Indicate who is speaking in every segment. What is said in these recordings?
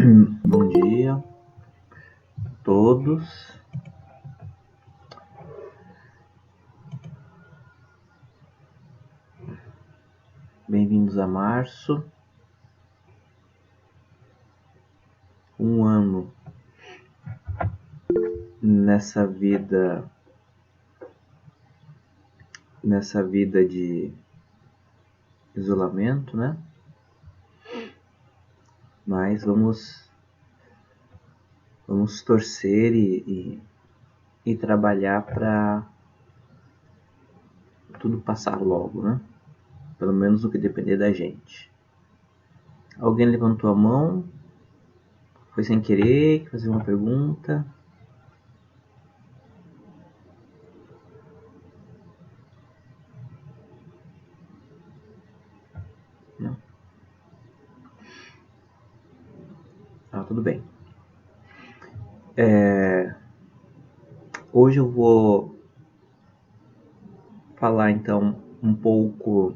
Speaker 1: Bom dia a todos. Bem-vindos a março. Um ano nessa vida de isolamento, né? Mas vamos torcer e trabalhar para tudo passar logo, né? Pelo menos o que depender da gente. Alguém levantou a mão? Foi sem querer? Quer fazer uma pergunta? Não? Tudo bem. Hoje eu vou falar então um pouco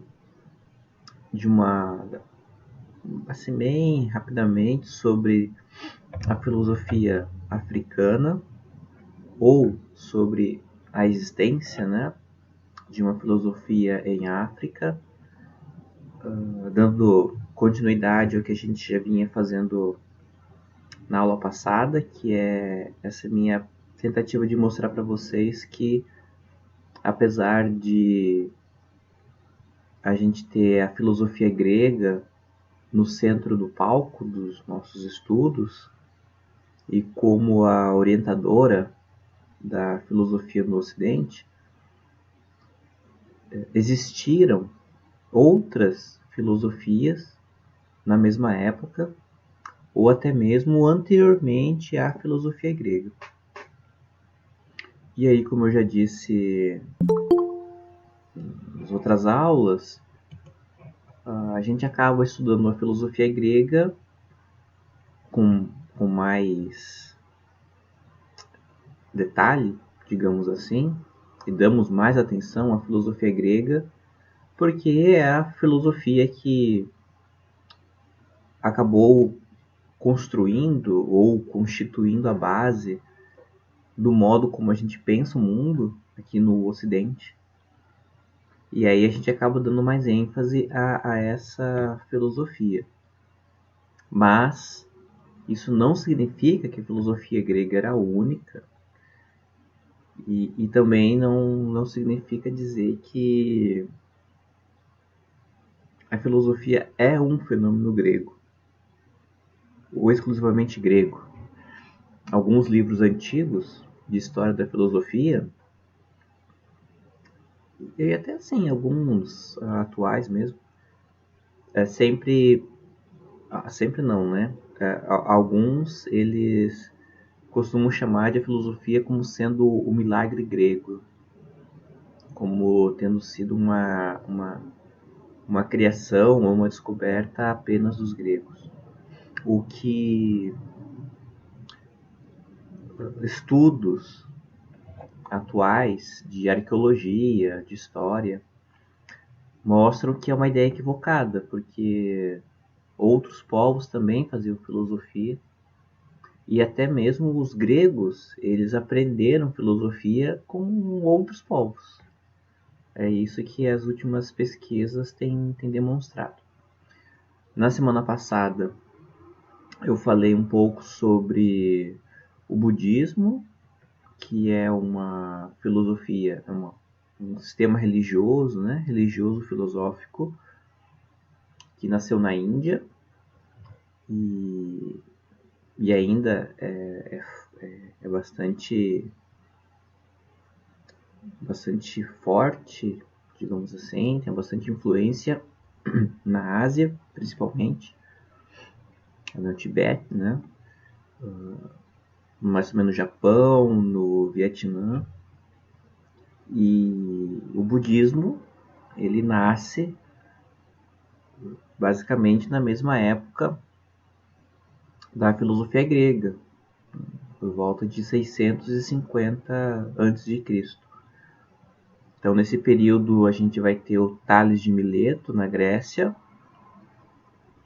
Speaker 1: assim bem rapidamente sobre a filosofia africana ou sobre a existência, né, de uma filosofia em África, dando continuidade ao que a gente já vinha fazendo na aula passada, que é essa minha tentativa de mostrar para vocês que, apesar de a gente ter a filosofia grega no centro do palco dos nossos estudos e como a orientadora da filosofia no Ocidente, existiram outras filosofias na mesma época ou até mesmo anteriormente à filosofia grega. E aí, como eu já disse nas outras aulas, a gente acaba estudando a filosofia grega com mais detalhe, digamos assim, e damos mais atenção à filosofia grega, porque é a filosofia que acabou construindo ou constituindo a base do modo como a gente pensa o mundo aqui no Ocidente. E aí a gente acaba dando mais ênfase a essa filosofia. Mas isso não significa que a filosofia grega era a única. E também não significa dizer que a filosofia é um fenômeno grego, ou exclusivamente grego. Alguns livros antigos de história da filosofia, e até assim, alguns atuais mesmo, sempre não, né? Alguns eles costumam chamar de filosofia como sendo o milagre grego, como tendo sido uma criação ou uma descoberta apenas dos gregos. O que estudos atuais de arqueologia, de história, mostram que é uma ideia equivocada, porque outros povos também faziam filosofia, e até mesmo os gregos, eles aprenderam filosofia com outros povos. É isso que as últimas pesquisas têm demonstrado. Na semana passada, eu falei um pouco sobre o budismo, que é uma filosofia, um sistema religioso, né? Religioso filosófico, que nasceu na Índia e ainda é bastante forte, digamos assim, tem bastante influência na Ásia, principalmente, no Tibete, né? Mais ou menos no Japão, no Vietnã. E o budismo, ele nasce basicamente na mesma época da filosofia grega, por volta de 650 a.C. Então, nesse período, a gente vai ter o Tales de Mileto, na Grécia,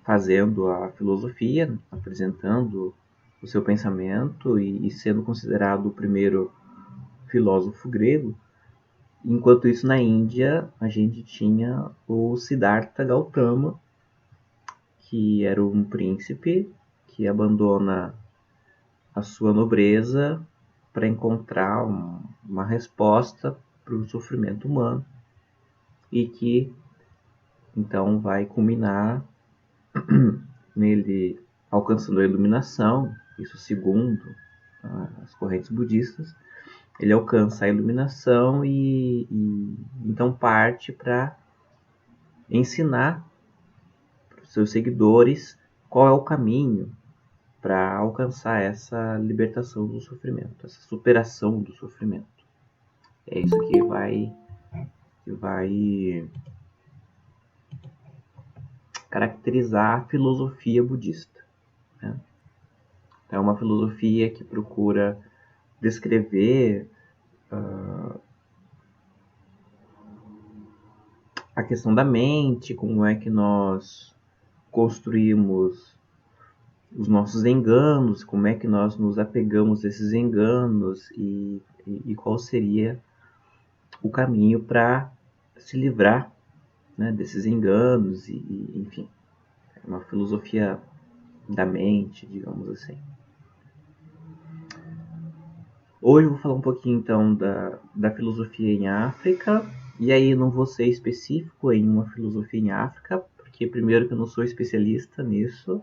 Speaker 1: fazendo a filosofia, apresentando o seu pensamento e sendo considerado o primeiro filósofo grego. Enquanto isso, na Índia, a gente tinha o Siddhartha Gautama, que era um príncipe que abandona a sua nobreza para encontrar uma resposta para o sofrimento humano e que então vai culminar nele alcançando a iluminação, isso segundo as correntes budistas. Ele alcança a iluminação e então parte para ensinar para os seus seguidores qual é o caminho para alcançar essa libertação do sofrimento, essa superação do sofrimento. É isso que vai caracterizar a filosofia budista, né? É uma filosofia que procura descrever a questão da mente, como é que nós construímos os nossos enganos, como é que nós nos apegamos a esses enganos e qual seria o caminho para se livrar, né, desses enganos enfim, é uma filosofia da mente, digamos assim. Hoje eu vou falar um pouquinho então da filosofia em África, e aí não vou ser específico em uma filosofia em África, porque primeiro que eu não sou especialista nisso,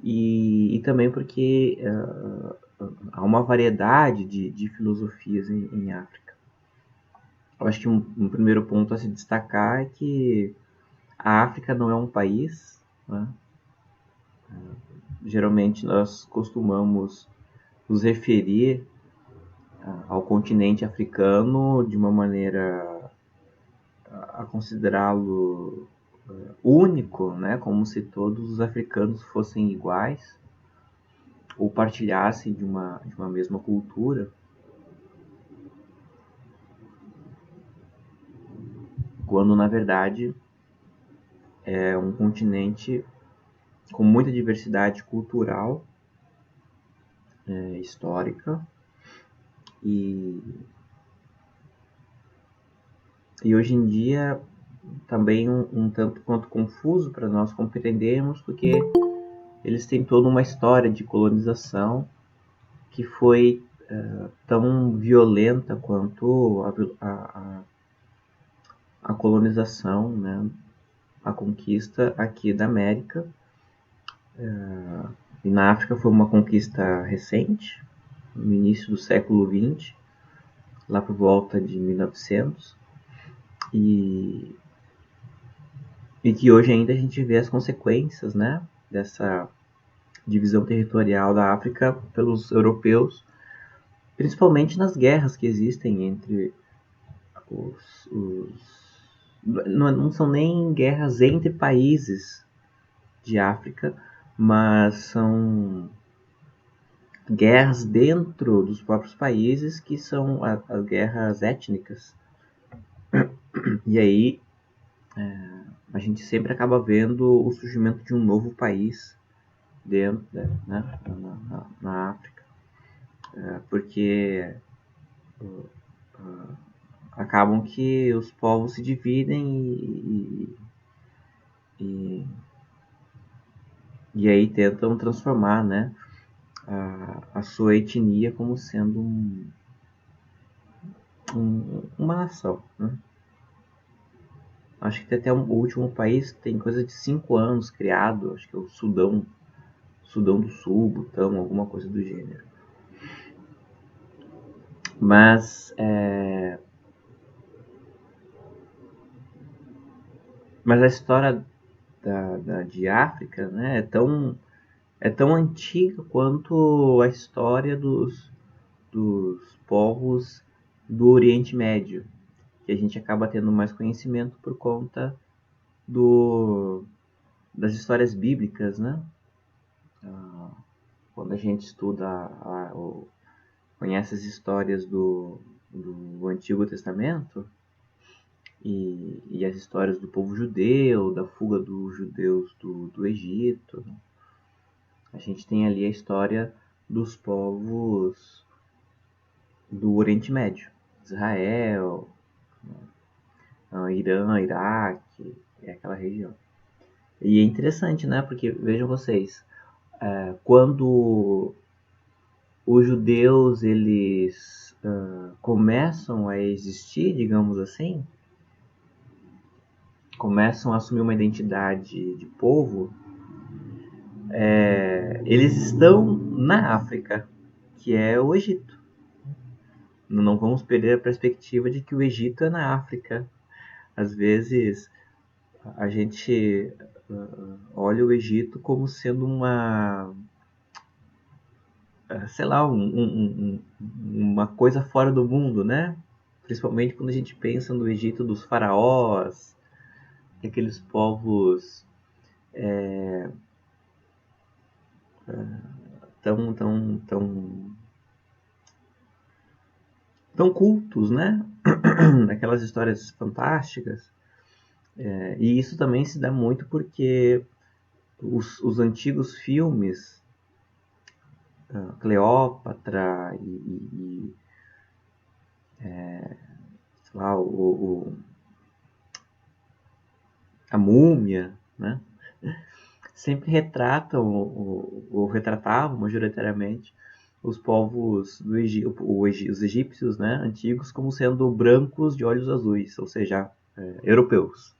Speaker 1: e também porque há uma variedade de filosofias em África. Eu acho que um primeiro ponto a se destacar é que a África não é um país, né? Geralmente nós costumamos nos referir ao continente africano de uma maneira a considerá-lo único, né? Como se todos os africanos fossem iguais ou partilhassem de uma mesma cultura, quando na verdade é um continente com muita diversidade cultural, histórica, e hoje em dia também um tanto quanto confuso para nós compreendermos, porque eles têm toda uma história de colonização que foi tão violenta quanto a colonização, né, a conquista aqui da América. E na África foi uma conquista recente, no início do século XX, lá por volta de 1900, e que hoje ainda a gente vê as consequências, né, dessa divisão territorial da África pelos europeus, principalmente nas guerras que existem entre não são nem guerras entre países de África, mas são guerras dentro dos próprios países, que são as guerras étnicas. E aí a gente sempre acaba vendo o surgimento de um novo país dentro, né, na África, porque acabam que os povos se dividem e, e aí tentam transformar, né, a sua etnia como sendo uma nação, né? Acho que até o último país tem coisa de 5 anos criado, acho que é o Sudão do Sul, Butão, alguma coisa do gênero. Mas a história de África, né, é tão antiga quanto a história dos povos do Oriente Médio, que a gente acaba tendo mais conhecimento por conta das histórias bíblicas, né? Quando a gente estuda, conhece as histórias do Antigo Testamento, e as histórias do povo judeu, da fuga dos judeus do Egito. A gente tem ali a história dos povos do Oriente Médio, Israel, Irã, Iraque, é aquela região. E é interessante, né? Porque vejam vocês, quando os judeus eles começam a existir, digamos assim, começam a assumir uma identidade de povo, eles estão na África, que é o Egito. Não vamos perder a perspectiva de que o Egito é na África. Às vezes a gente olha o Egito como sendo uma, sei lá, uma coisa fora do mundo, né? Principalmente quando a gente pensa no Egito dos faraós, aqueles povos tão tão cultos, né? Aquelas histórias fantásticas. E isso também se dá muito porque os antigos filmes, Cleópatra sei lá, a Múmia, né? Sempre retratam ou retratavam majoritariamente os povos do Egito, os egípcios, né, antigos, como sendo brancos de olhos azuis, ou seja, europeus.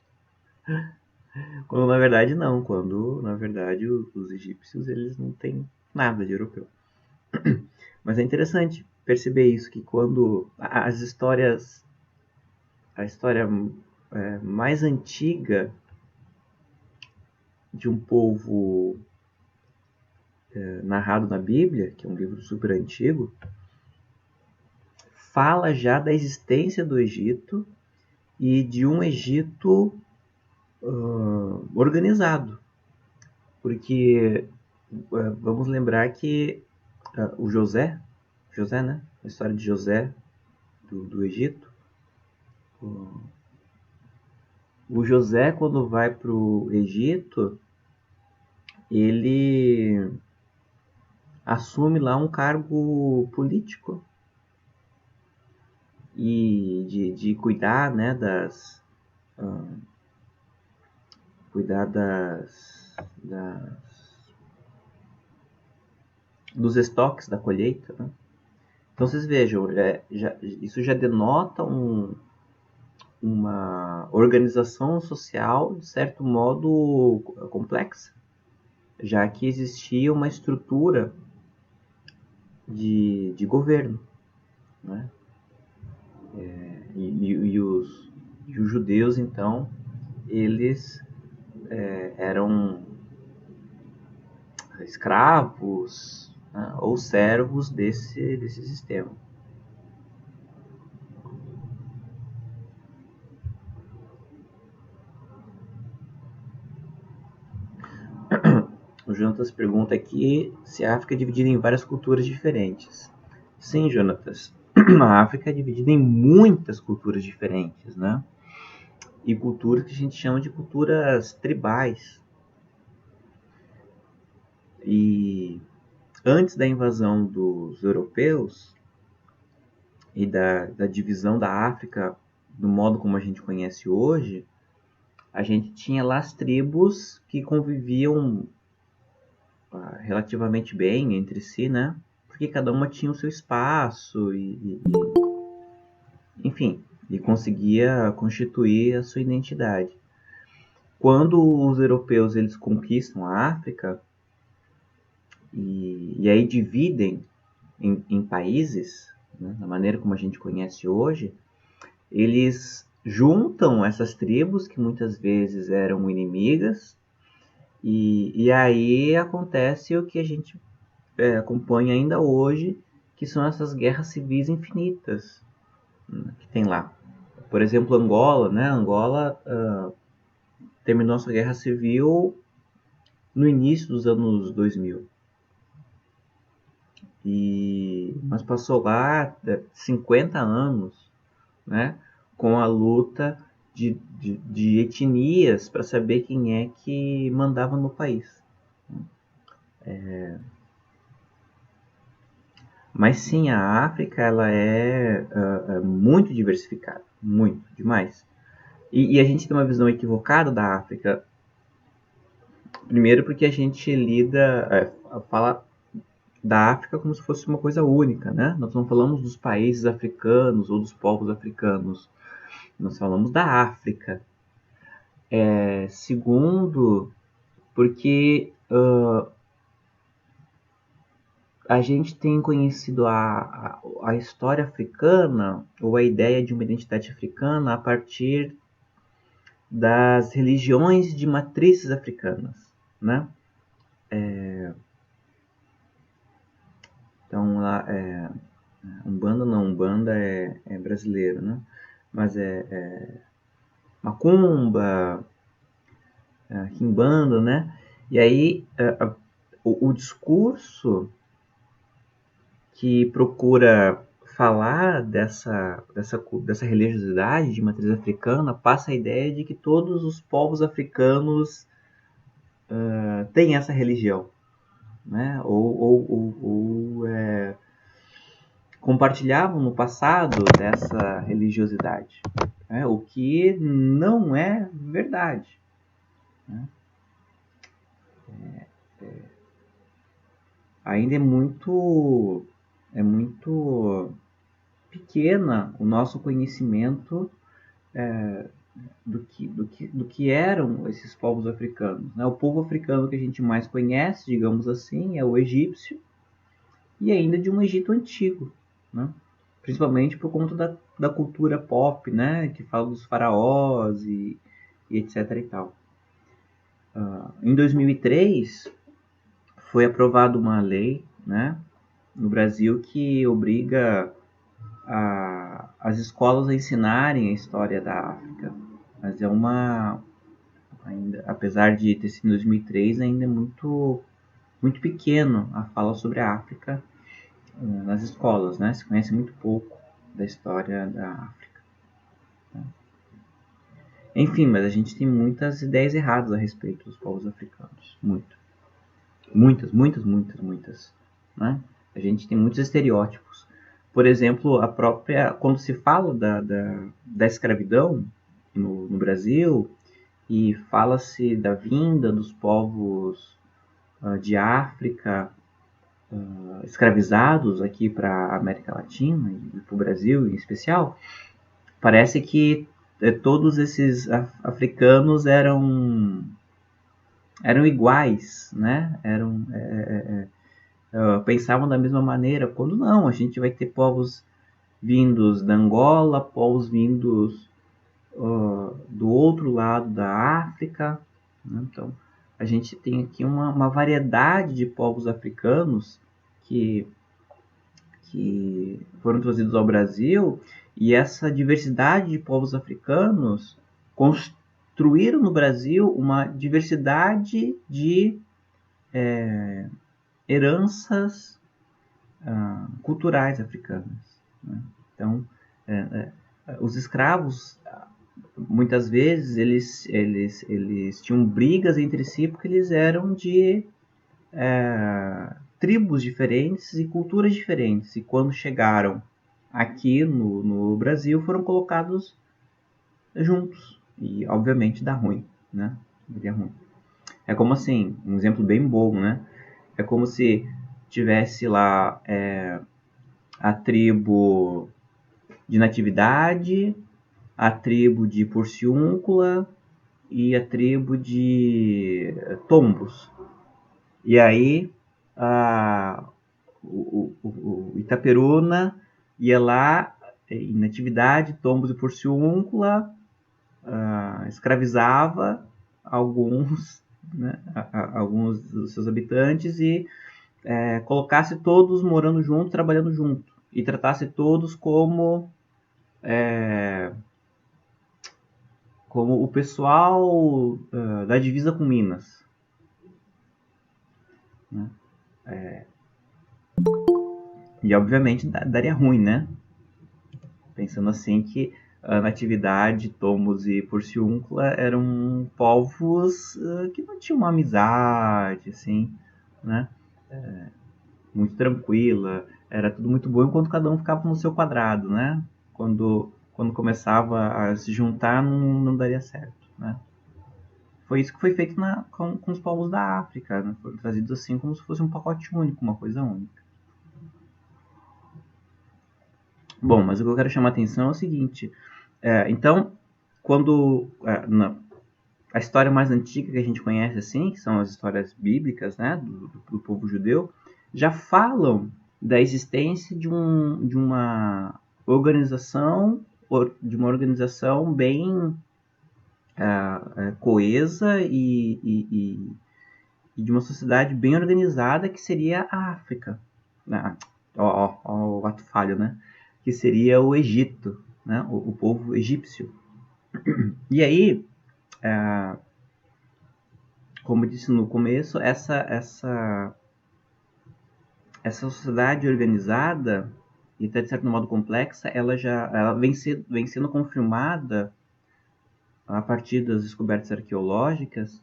Speaker 1: Quando na verdade não, quando na verdade os egípcios eles não têm nada de europeu. Mas é interessante perceber isso, que quando as histórias, a história mais antiga de um povo narrado na Bíblia, que é um livro super antigo, fala já da existência do Egito e de um Egito organizado. Porque vamos lembrar que o José, né? A história de José do Egito. O José, quando vai para o Egito, ele assume lá um cargo político e de cuidar, né, cuidar dos estoques da colheita, né? Então vocês vejam, isso já denota uma organização social, de certo modo, complexa, já que existia uma estrutura de governo, né? E os judeus, então, eles eram escravos, né, ou servos desse sistema. O Jonatas pergunta aqui se a África é dividida em várias culturas diferentes. Sim, Jonatas. A África é dividida em muitas culturas diferentes, né? E culturas que a gente chama de culturas tribais. E antes da invasão dos europeus e da divisão da África do modo como a gente conhece hoje, a gente tinha lá as tribos que conviviam relativamente bem entre si, né? Porque cada uma tinha o seu espaço enfim, e conseguia constituir a sua identidade. Quando os europeus eles conquistam a África e aí dividem em países, né, da maneira como a gente conhece hoje, eles juntam essas tribos que muitas vezes eram inimigas e aí acontece o que a gente acompanha ainda hoje, que são essas guerras civis infinitas, né, que tem lá. Por exemplo, Angola, né? Angola terminou sua guerra civil no início dos anos 2000. Mas passou lá 50 anos, né, com a luta de etnias para saber quem é que mandava no país. Mas sim, a África ela é muito diversificada, muito, demais. E a gente tem uma visão equivocada da África, primeiro porque a gente fala da África como se fosse uma coisa única, né? Nós não falamos dos países africanos ou dos povos africanos, nós falamos da África. Segundo, porque a gente tem conhecido a história africana ou a ideia de uma identidade africana a partir das religiões de matrizes africanas, né? Então, Umbanda não, Umbanda é brasileiro, né? Mas Macumba, Quimbanda, né? E aí, o discurso que procura falar dessa religiosidade de matriz africana passa a ideia de que todos os povos africanos têm essa religião, né? Ou compartilhavam no passado dessa religiosidade, né? O que não é verdade, né? Ainda é muito pequena o nosso conhecimento do que eram esses povos africanos, né? O povo africano que a gente mais conhece, digamos assim, é o egípcio e ainda de um Egito antigo, né? Principalmente por conta da cultura pop, né? Que fala dos faraós e etc e tal. Em 2003 foi aprovada uma lei, né, no Brasil que obriga as escolas a ensinarem a história da África. Mas ainda, apesar de ter sido em 2003, ainda é muito pequeno a fala sobre a África nas escolas, né? Se conhece muito pouco da história da África. Enfim, mas a gente tem muitas ideias erradas a respeito dos povos africanos. Muitas. Né? A gente tem muitos estereótipos. Por exemplo, quando se fala da escravidão no Brasil e fala-se da vinda dos povos de África escravizados aqui para a América Latina e para o Brasil em especial, parece que todos esses africanos eram iguais, né? Pensavam da mesma maneira, quando não, a gente vai ter povos vindos da Angola, povos vindos do outro lado da África, né? Então a gente tem aqui uma variedade de povos africanos que foram trazidos ao Brasil, e essa diversidade de povos africanos construíram no Brasil uma diversidade de heranças culturais africanas, né? Então, os escravos, muitas vezes, eles tinham brigas entre si porque eles eram de tribos diferentes e culturas diferentes. E quando chegaram aqui no Brasil, foram colocados juntos. E, obviamente, dá ruim, né? Daria ruim. É como assim, um exemplo bem bobo, né? É como se tivesse lá a tribo de Natividade, a tribo de Porciúncula e a tribo de Tombos. E aí o Itaperuna ia lá em Natividade, Tombos e Porciúncula, escravizava alguns, né, alguns dos seus habitantes e colocasse todos morando junto, trabalhando junto, e tratasse todos como o pessoal da divisa com Minas, né? E obviamente daria ruim, né? Pensando assim que Natividade, Thomos e Porciúncula eram povos que não tinham uma amizade, assim, né? Muito tranquila, era tudo muito bom, enquanto cada um ficava no seu quadrado, né? Quando começava a se juntar, não daria certo, né? Foi isso que foi feito com os povos da África, né? Foram trazidos assim como se fosse um pacote único, uma coisa única. Bom, mas o que eu quero chamar a atenção é o seguinte: então, quando a história mais antiga que a gente conhece, assim, que são as histórias bíblicas, né, do povo judeu, já falam da existência de uma organização, bem coesa e de uma sociedade bem organizada que seria a África. Ó, o ato falho, né? Que seria o Egito, né? O povo egípcio. E aí, como eu disse no começo, essa sociedade organizada e até de certo modo complexa, ela vem sendo confirmada a partir das descobertas arqueológicas,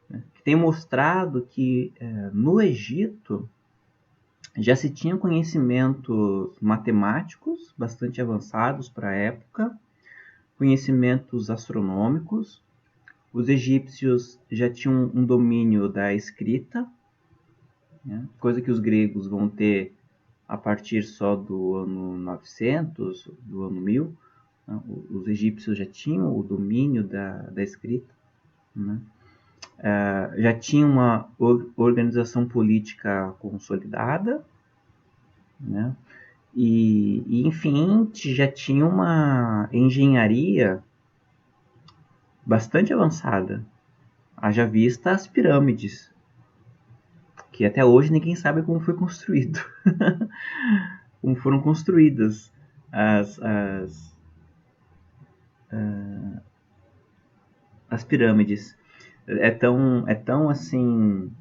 Speaker 1: né, que tem mostrado que no Egito já se tinha conhecimentos matemáticos bastante avançados para a época, conhecimentos astronômicos. Os egípcios já tinham um domínio da escrita, né, coisa que os gregos vão ter a partir só do ano 900, do ano 1000. Né, os egípcios já tinham o domínio da escrita, né, já tinha uma organização política consolidada, né, enfim, já tinha uma engenharia bastante avançada. Haja vista as pirâmides, que até hoje ninguém sabe como foi construído. Como foram construídas as pirâmides. É tão assim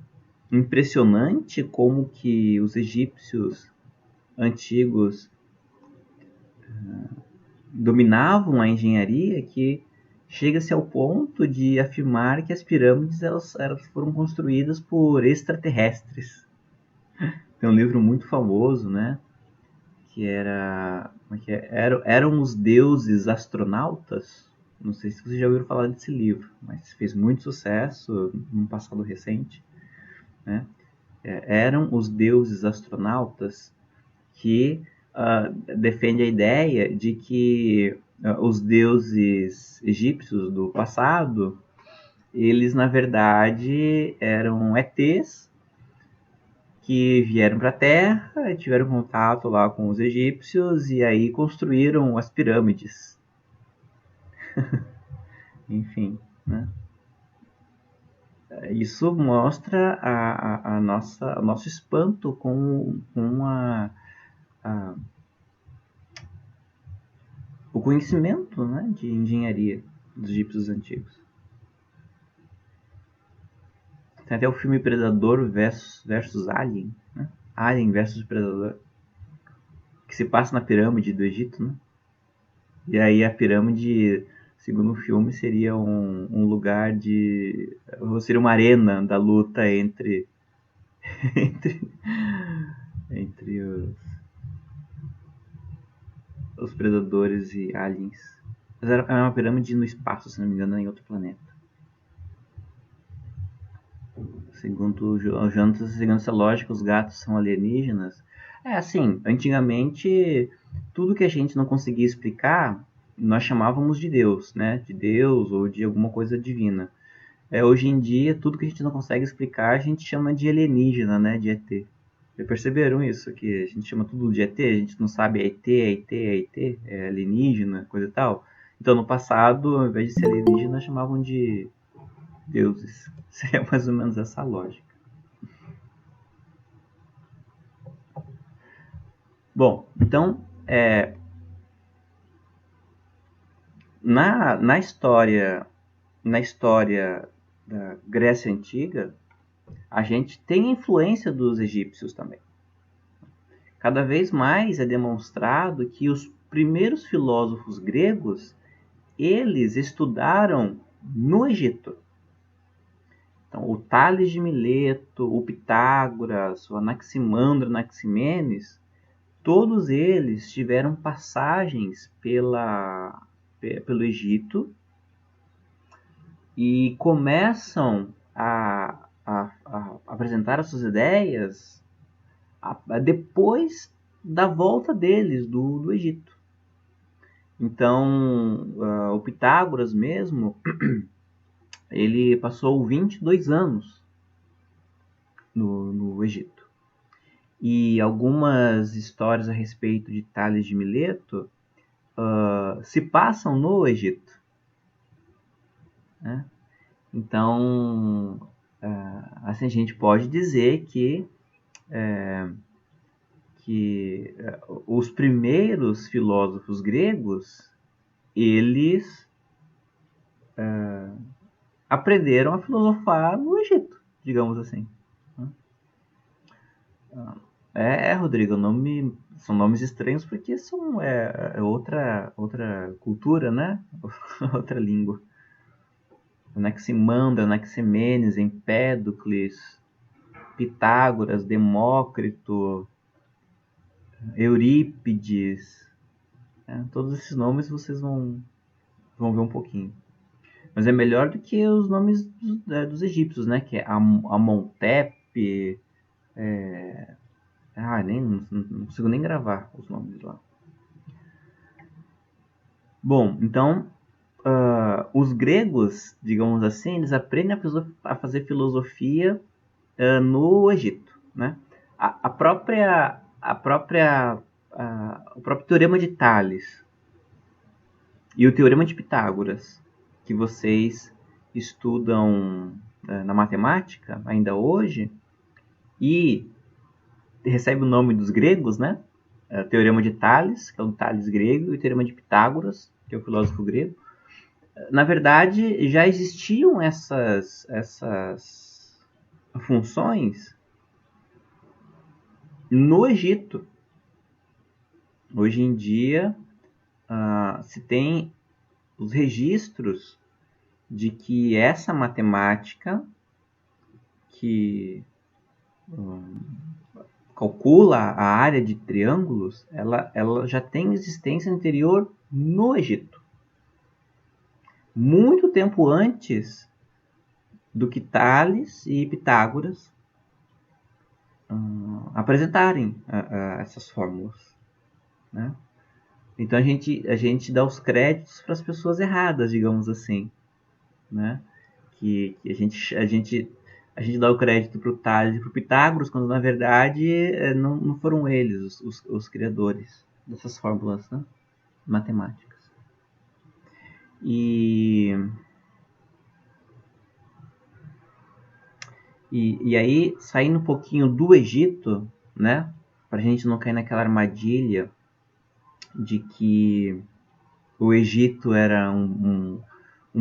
Speaker 1: impressionante como que os egípcios antigos dominavam a engenharia que chega-se ao ponto de afirmar que as pirâmides elas foram construídas por extraterrestres. Tem um livro muito famoso, né? Que era. Eram os deuses astronautas. Não sei se vocês já ouviram falar desse livro, mas fez muito sucesso num passado recente. Né? Eram os deuses astronautas que defende a ideia de que os deuses egípcios do passado, eles na verdade eram ETs que vieram para a Terra e tiveram contato lá com os egípcios e aí construíram as pirâmides. Enfim, né? Isso mostra o nosso espanto com o conhecimento, né, de engenharia dos egípcios antigos. Tem até o filme Predador versus Alien, né? Alien versus Predador, que se passa na pirâmide do Egito, né? E aí a pirâmide, segundo o filme, seria um lugar de... seria uma arena da luta entre entre, entre os predadores e aliens. Mas era uma pirâmide no espaço, se não me engano, em outro planeta. Segundo o Jonathan, seguindo essa lógica, os gatos são alienígenas. É assim, antigamente, tudo que a gente não conseguia explicar, nós chamávamos de Deus, né? De Deus ou de alguma coisa divina. Hoje em dia, tudo que a gente não consegue explicar, a gente chama de alienígena, né? De ET. Já perceberam isso? Que a gente chama tudo de ET, a gente não sabe é ET, é ET, é ET, é alienígena, coisa e tal. Então, no passado, ao invés de ser alienígena, chamavam de deuses. Seria mais ou menos essa lógica. Bom, então, na história da Grécia Antiga, a gente tem influência dos egípcios também. Cada vez mais é demonstrado que os primeiros filósofos gregos, eles estudaram no Egito. Então, o Tales de Mileto, o Pitágoras, o Anaximandro, Anaximenes, todos eles tiveram passagens pelo Egito e começam a apresentar as suas ideias depois da volta deles do Egito. Então, o Pitágoras mesmo, ele passou 22 anos no Egito. E algumas histórias a respeito de Tales de Mileto se passam no Egito. Né? Então, assim, a gente pode dizer que os primeiros filósofos gregos, eles aprenderam a filosofar no Egito, digamos assim. Rodrigo, são nomes estranhos porque são outra cultura, né? Outra língua. Anaximandro, Anaximenes, Empédocles, Pitágoras, Demócrito, Eurípides. Todos esses nomes vocês vão ver um pouquinho. Mas é melhor do que os nomes dos egípcios, né? Que é Amontep. Não consigo nem gravar os nomes lá. Bom, então, os gregos, digamos assim, eles aprendem a fazer filosofia no Egito, né? O próprio teorema de Tales e o teorema de Pitágoras, que vocês estudam na matemática ainda hoje, e recebe o nome dos gregos, né? O teorema de Tales, que é o Tales grego, e o teorema de Pitágoras, que é o filósofo grego. Na verdade, já existiam essas funções no Egito. Hoje em dia, se tem os registros de que essa matemática que calcula a área de triângulos, ela já tem existência anterior no Egito. Muito tempo antes do que Tales e Pitágoras apresentarem essas fórmulas. Né? Então a gente dá os créditos para as pessoas erradas, digamos assim. Né? Que a gente dá o crédito para o Tales e para o Pitágoras, quando na verdade não foram eles os criadores dessas fórmulas, né? Matemáticas. E aí, saindo um pouquinho do Egito, né? Para a gente não cair naquela armadilha de que o Egito era um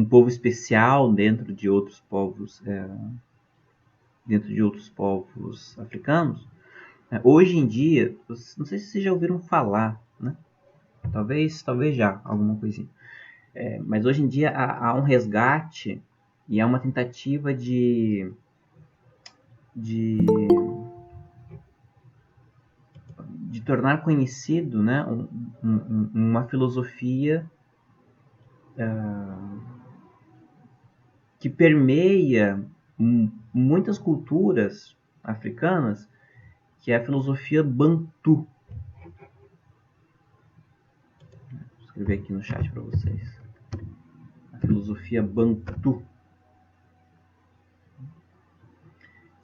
Speaker 1: povo especial dentro de outros povos africanos. Hoje em dia, não sei se vocês já ouviram falar, né? Talvez já, alguma coisinha. Mas hoje em dia há um resgate e há uma tentativa de tornar conhecido, né, uma filosofia que permeia muitas culturas africanas, que é a filosofia Bantu. Vou escrever aqui no chat para vocês. A filosofia Bantu.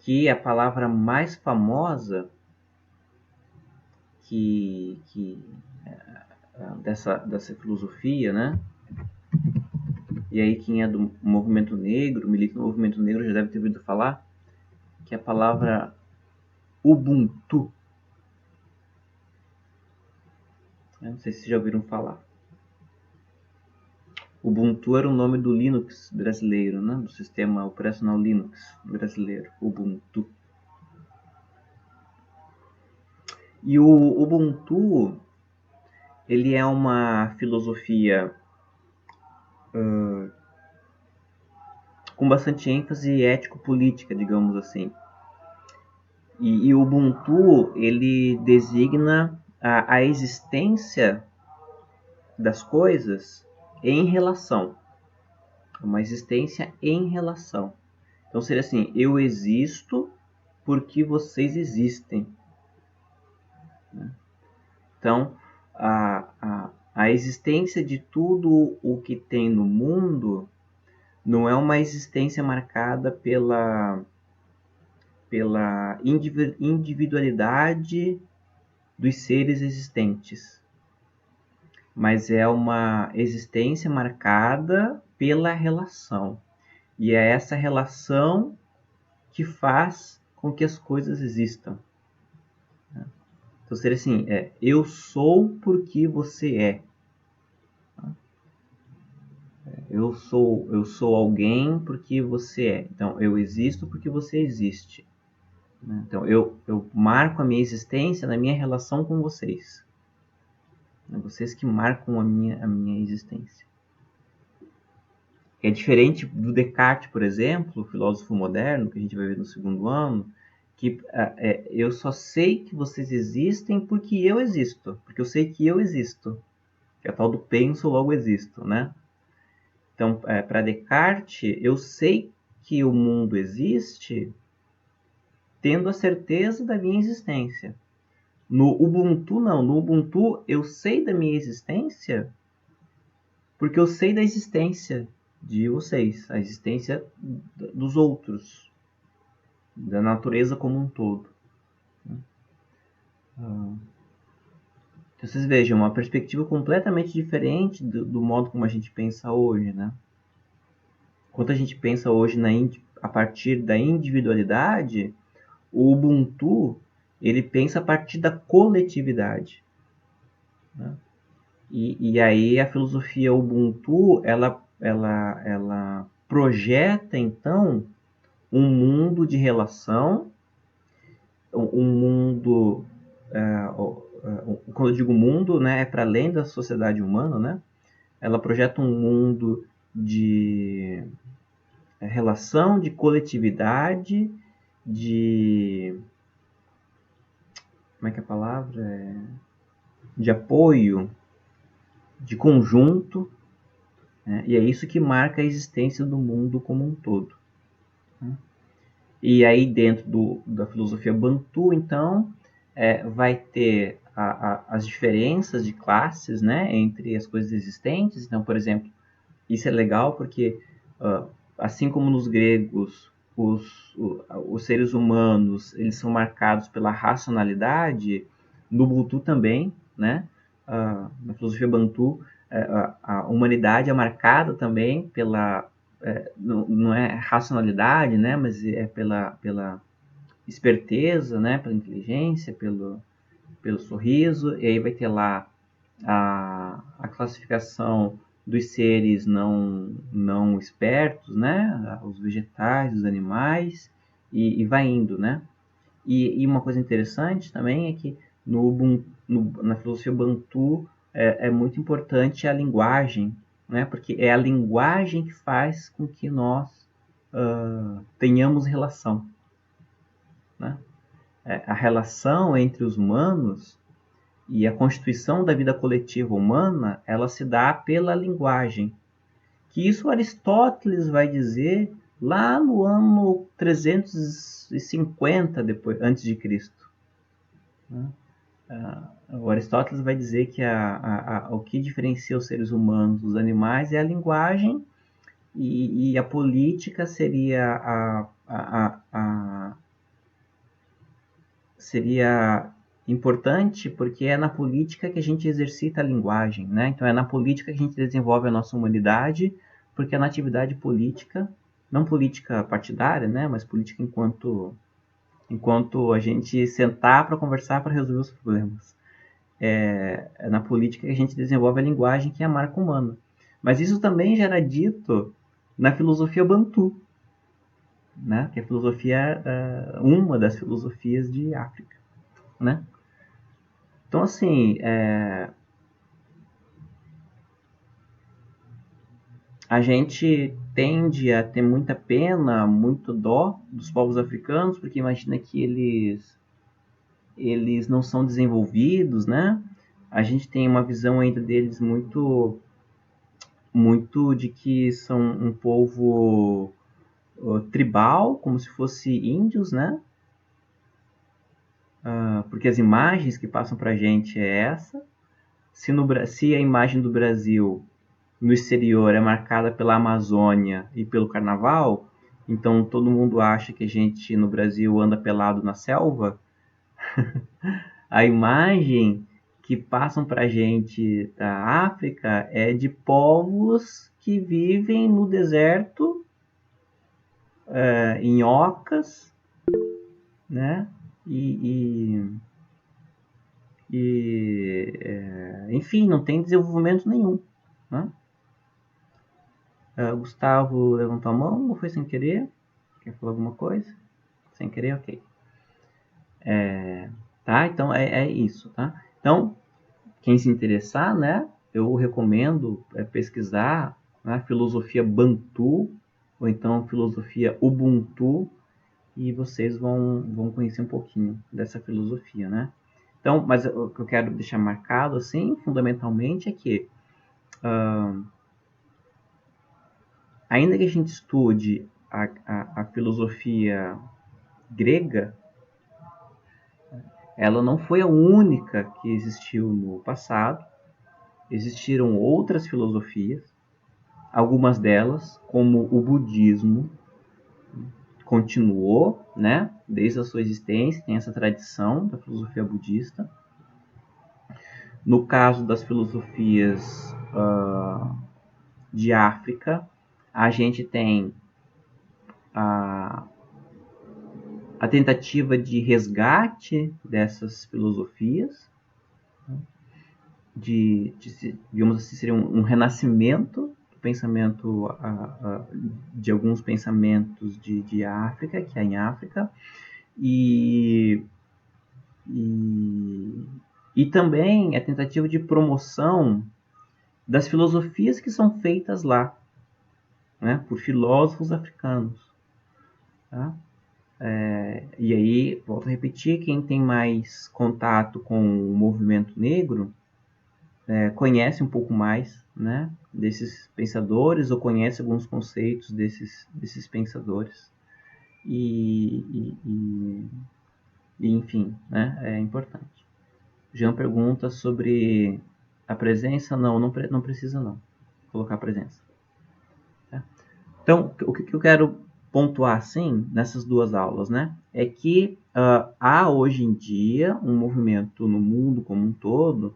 Speaker 1: Que é a palavra mais famosa dessa filosofia, né? E aí quem é do movimento negro, milita no movimento negro, já deve ter ouvido falar, que é a palavra Ubuntu. Eu não sei se vocês já ouviram falar. Ubuntu era o nome do Linux brasileiro, né? Do sistema operacional Linux brasileiro, Ubuntu. E o Ubuntu, ele é uma filosofia com bastante ênfase ético-política, digamos assim. E o Ubuntu, ele designa a existência das coisas em relação. Uma existência em relação. Então seria assim, eu existo porque vocês existem. Então, a existência de tudo o que tem no mundo não é uma existência marcada pela individualidade dos seres existentes, mas é uma existência marcada pela relação. E é essa relação que faz com que as coisas existam. Então seria assim, eu sou porque você é. Eu sou alguém porque você é. Então eu existo porque você existe. Então eu marco a minha existência na minha relação com vocês. Vocês que marcam a minha existência. É diferente do Descartes, por exemplo, o filósofo moderno, que a gente vai ver no segundo ano, que eu só sei que vocês existem porque eu existo, porque eu sei que eu existo, que é a tal do penso, logo existo, né? Então, para Descartes, eu sei que o mundo existe tendo a certeza da minha existência. No Ubuntu, não. No Ubuntu, eu sei da minha existência porque eu sei da existência de vocês, a existência dos outros, da natureza como um todo. Então, vocês vejam, uma perspectiva completamente diferente do modo como a gente pensa hoje, né? Enquanto a gente pensa hoje a partir da individualidade, o Ubuntu, ele pensa a partir da coletividade, né? E aí a filosofia Ubuntu, ela projeta, então, um mundo de relação, um mundo, quando eu digo mundo, né, é para além da sociedade humana, né? Ela projeta um mundo de relação, de coletividade, de... como é que é a palavra? De apoio, de conjunto, né? E é isso que marca a existência do mundo como um todo, né? E aí dentro da filosofia Bantu, então, vai ter as diferenças de classes, né, entre as coisas existentes. Então, por exemplo, isso é legal porque, assim como nos gregos, os seres humanos eles são marcados pela racionalidade, no Bantu também, né? Na filosofia Bantu, a humanidade é marcada também pela... não é racionalidade, né? Mas é pela esperteza, né? Pela inteligência, pelo sorriso. E aí vai ter lá a classificação dos seres não espertos, né? Os vegetais, os animais, e vai indo, né? E uma coisa interessante também é que na filosofia Bantu é muito importante a linguagem, né? Porque é a linguagem que faz com que nós tenhamos relação, né? A relação entre os humanos e a constituição da vida coletiva humana, ela se dá pela linguagem. Que isso Aristóteles vai dizer lá no ano 350 antes de Cristo. O Aristóteles vai dizer que o que diferencia os seres humanos dos animais é a linguagem, e a política seria importante porque é na política que a gente exercita a linguagem, né? Então é na política que a gente desenvolve a nossa humanidade, porque é na atividade política, não política partidária, né? Mas política enquanto a gente sentar para conversar para resolver os problemas. É na política que a gente desenvolve a linguagem, que é a marca humana. Mas isso também já era dito na filosofia Bantu, né? Que a filosofia é uma das filosofias de África, né? Então, assim, a gente tende a ter muita pena, muito dó dos povos africanos, porque imagina que eles não são desenvolvidos, né? A gente tem uma visão ainda deles muito de que são um povo tribal, como se fosse índios, né? Porque as imagens que passam pra gente é essa. Se a imagem do Brasil no exterior é marcada pela Amazônia e pelo Carnaval, então todo mundo acha que a gente no Brasil anda pelado na selva, a imagem que passam para a gente da África é de povos que vivem no deserto, em ocas, né? Enfim, não tem desenvolvimento nenhum. Né? Gustavo levantou a mão ou foi sem querer? Quer falar alguma coisa? Sem querer, ok. Tá? Então é isso, tá? Então, quem se interessar, né? Eu recomendo pesquisar, né, filosofia Bantu ou então filosofia Ubuntu e vocês vão conhecer um pouquinho dessa filosofia, né? Então, mas o que eu quero deixar marcado, assim, fundamentalmente, é que ainda que a gente estude a filosofia grega, ela não foi a única que existiu no passado. Existiram outras filosofias, algumas delas, como o budismo, continuou, né? Desde a sua existência, tem essa tradição da filosofia budista. No caso das filosofias de África, a gente tem a tentativa de resgate dessas filosofias, digamos assim, seria um renascimento do pensamento, de alguns pensamentos de África, que é em África, e, e, e também a tentativa de promoção das filosofias que são feitas lá, né, por filósofos africanos. Tá? E aí, volto a repetir, quem tem mais contato com o movimento negro conhece um pouco mais, né, desses pensadores ou conhece alguns conceitos desses pensadores. E enfim, né, é importante. Jean pergunta sobre a presença. Não precisa não colocar a presença. Tá? Então, o que eu quero pontuar, sim, nessas duas aulas, né, é que há hoje em dia um movimento no mundo como um todo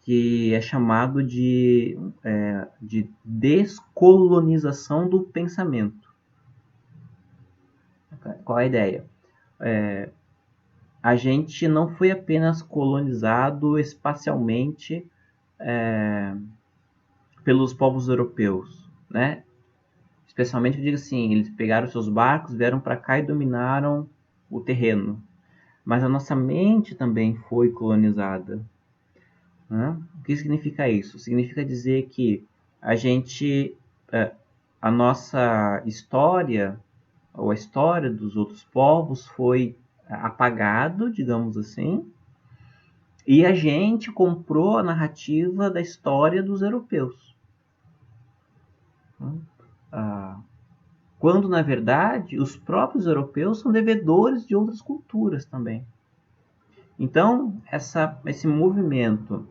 Speaker 1: que é chamado de descolonização do pensamento. Qual é a ideia? A gente não foi apenas colonizado espacialmente pelos povos europeus, né? Especialmente, eu digo assim, eles pegaram seus barcos, vieram para cá e dominaram o terreno. Mas a nossa mente também foi colonizada. Né? O que significa isso? Significa dizer que a gente, a nossa história, ou a história dos outros povos foi apagado, digamos assim, e a gente comprou a narrativa da história dos europeus. Quando, na verdade, os próprios europeus são devedores de outras culturas também. Então, esse movimento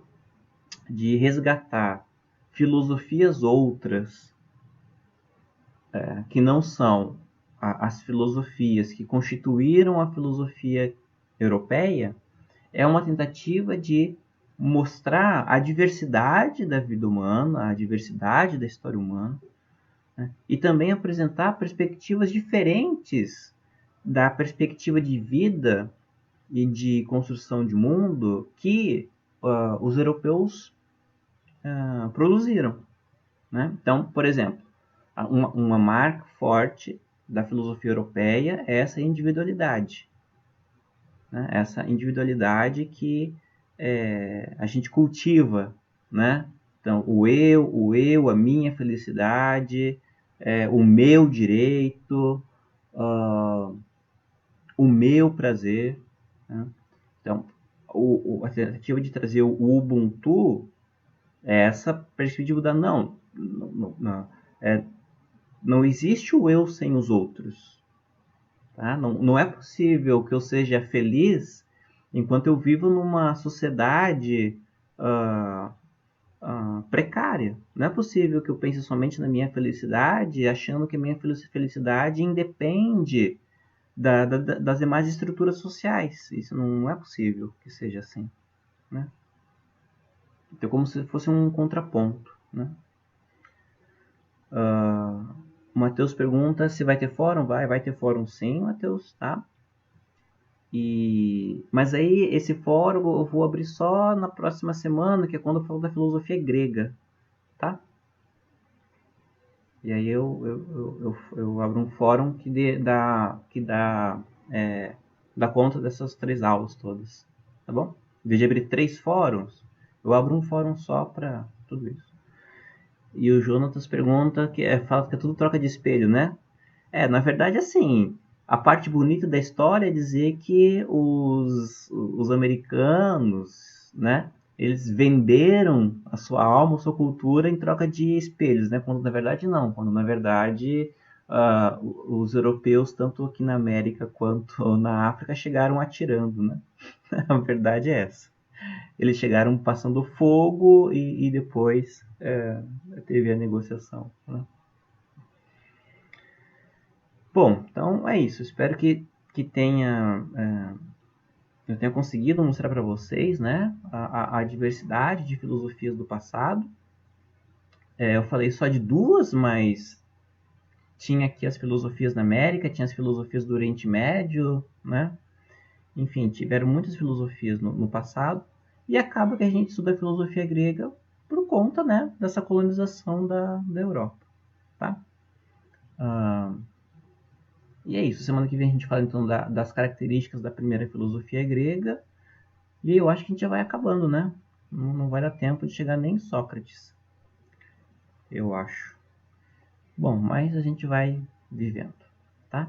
Speaker 1: de resgatar filosofias outras que não são as filosofias que constituíram a filosofia europeia é uma tentativa de mostrar a diversidade da vida humana, a diversidade da história humana, né? E também apresentar perspectivas diferentes da perspectiva de vida e de construção de mundo que os europeus produziram. Né? Então, por exemplo, uma marca forte da filosofia europeia é essa individualidade. Né? Essa individualidade que a gente cultiva, né? Então, o eu, a minha felicidade, o meu direito, o meu prazer. Né? Então, a tentativa de trazer o Ubuntu é essa perspectiva da não existe o eu sem os outros. Tá? Não é possível que eu seja feliz enquanto eu vivo numa sociedade precária. Não é possível que eu pense somente na minha felicidade, achando que a minha felicidade independe das demais estruturas sociais. Isso não é possível que seja assim. Né? Então, como se fosse um contraponto. Né? O Matheus pergunta se vai ter fórum. Vai ter fórum sim, Matheus, tá? Mas aí esse fórum eu vou abrir só na próxima semana, que é quando eu falo da filosofia grega, tá? E aí eu abro um fórum dá conta dessas 3 aulas todas, tá bom? Em vez de abrir 3 fóruns, eu abro um fórum só para tudo isso. E o Jonatas pergunta, fala que é tudo troca de espelho, né? Na verdade, assim, a parte bonita da história é dizer que os americanos, né, eles venderam a sua alma, a sua cultura em troca de espelhos, né? Quando na verdade não, quando na verdade os europeus, tanto aqui na América quanto na África, chegaram atirando, né? A verdade é essa. Eles chegaram passando fogo e depois teve a negociação, né? Bom, então é isso. Espero que eu tenha conseguido mostrar para vocês, né, a diversidade de filosofias do passado. Eu falei só de 2, mas tinha aqui as filosofias da América, tinha as filosofias do Oriente Médio, né? Enfim, tiveram muitas filosofias no passado. E acaba que a gente estuda a filosofia grega por conta, né, dessa colonização da Europa, tá? E é isso. Semana que vem a gente fala então das características da primeira filosofia grega. E eu acho que a gente já vai acabando, né? Não vai dar tempo de chegar nem em Sócrates, eu acho. Bom, mas a gente vai vivendo, tá?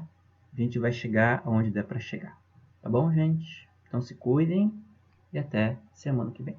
Speaker 1: A gente vai chegar aonde der para chegar. Tá bom, gente? Então se cuidem e até semana que vem.